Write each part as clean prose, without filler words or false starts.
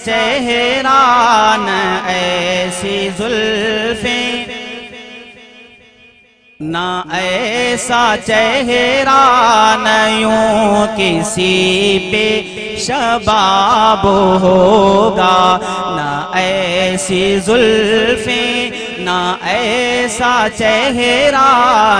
چہرہ نہ ایسی زلفیں، نہ ایسا چہرہ نہ یوں کسی پہ شباب ہوگا، نہ ایسی زلفیں نہ ایسا چہرہ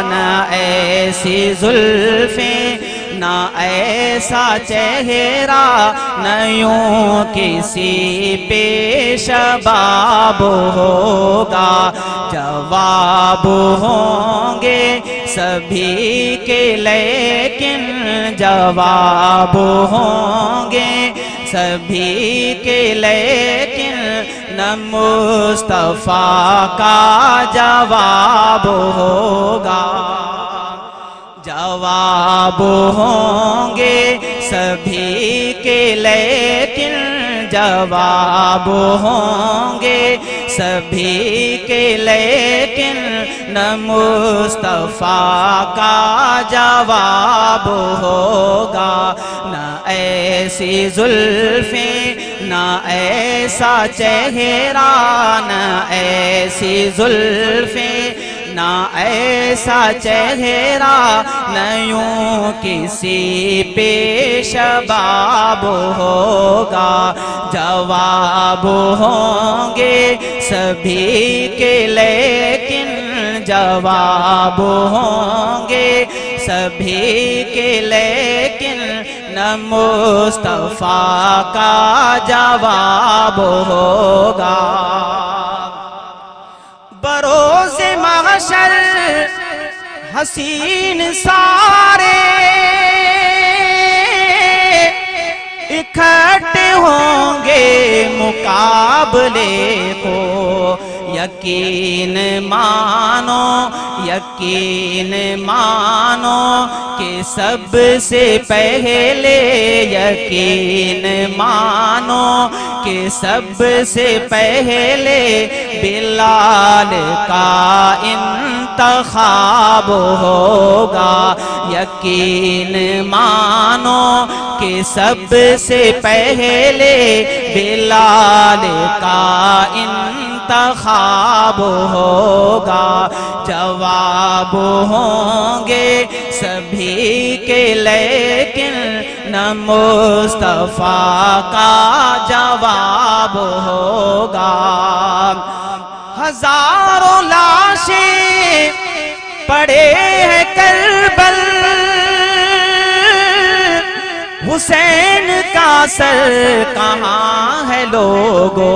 نہ ایسی زلفیں نہ ایسا چہرہ نہ یوں کسی پہ شباب ہوگا، جواب ہوں گے سبھی کے لیکن جواب ہوں گے سبھی کے لیکن نہ مصطفیٰ کا جواب ہوگا، جواب ہوں گے سبھی کے لیکن جواب ہوں گے سبھی کے لیکن نہ مصطفیٰ کا جواب ہوگا، نہ ایسی زلفیں نہ ایسا چہرہ نہ ایسی زلفیں نہ ایسا چہرہ نہ یوں کسی پہ شباب ہوگا، جواب ہوں گے سبھی کے لیکن جواب ہوں گے سبھی کے لیکن نہ مصطفیٰ کا جواب ہوگا، بروز محشر حسین سارے اکٹھے ہوں گے مقابلے کو، یقین مانو یقین مانو کہ سب سے پہلے یقین مانو کہ سب سے پہلے بلال کا انتخاب ہوگا، یقین مانو کہ سب سے پہلے بلال کا انتخاب ہوگا، جواب ہوں گے سبھی کے لیکن نہ مصطفیٰ کا جواب ہوگا، ہزاروں لاشیں پڑے ہیں کربل، حسین کا سر کہاں ہے لوگو،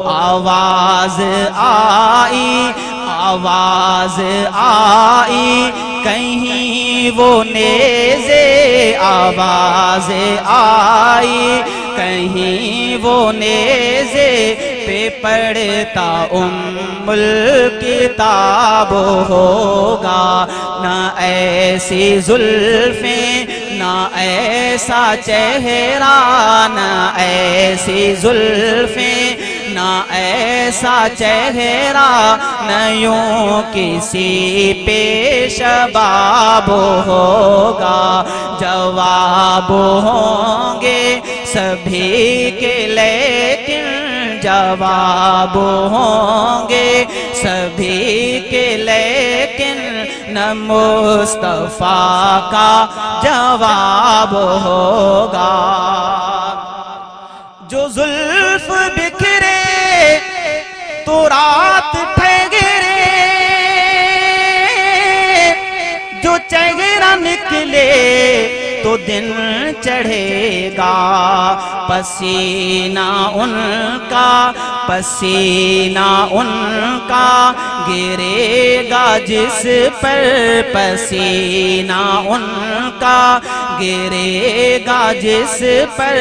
آواز آئی آواز آئی کہیں وہ نیزے، آواز آئی کہیں وہ نیزے پہ پڑھتا الکتاب ہوگا، نہ ایسی زلفیں نہ ایسا چہرہ نہ ایسی زلفیں نہ ایسا چہرہ نہ یوں کسی پہ شباب ہوگا، جواب ہوں گے سبھی کے لیکن جواب ہوں گے سبھی کے لیکن نہ مصطفیٰ کا جواب ہوگا، جو زلف بکھرے تو رات ٹھہرے، جو چہرہ نکلے تو دن چڑھے گا، پسینہ ان کا پسینہ ان کا گرے گا جس پر، پسینہ ان کا گرے گا جس پر،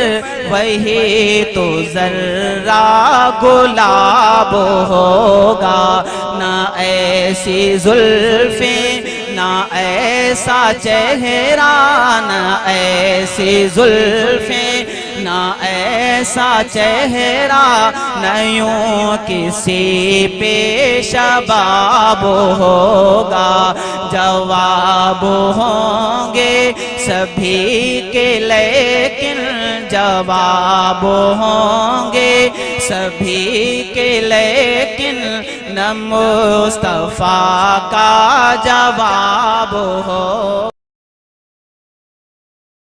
وہی تو ذرہ گلاب ہوگا، نہ ایسی زلفیں نہ ایسا چہرہ نہ ایسی زلفیں نہ ایسا چہرہ نہ یوں کسی پہ شباب ہوگا، جواب ہوں گے سبھی کے لیکن جواب ہوں گے سبھی کے، لیکن نہ مصطفیٰ کا جواب ہوگا۔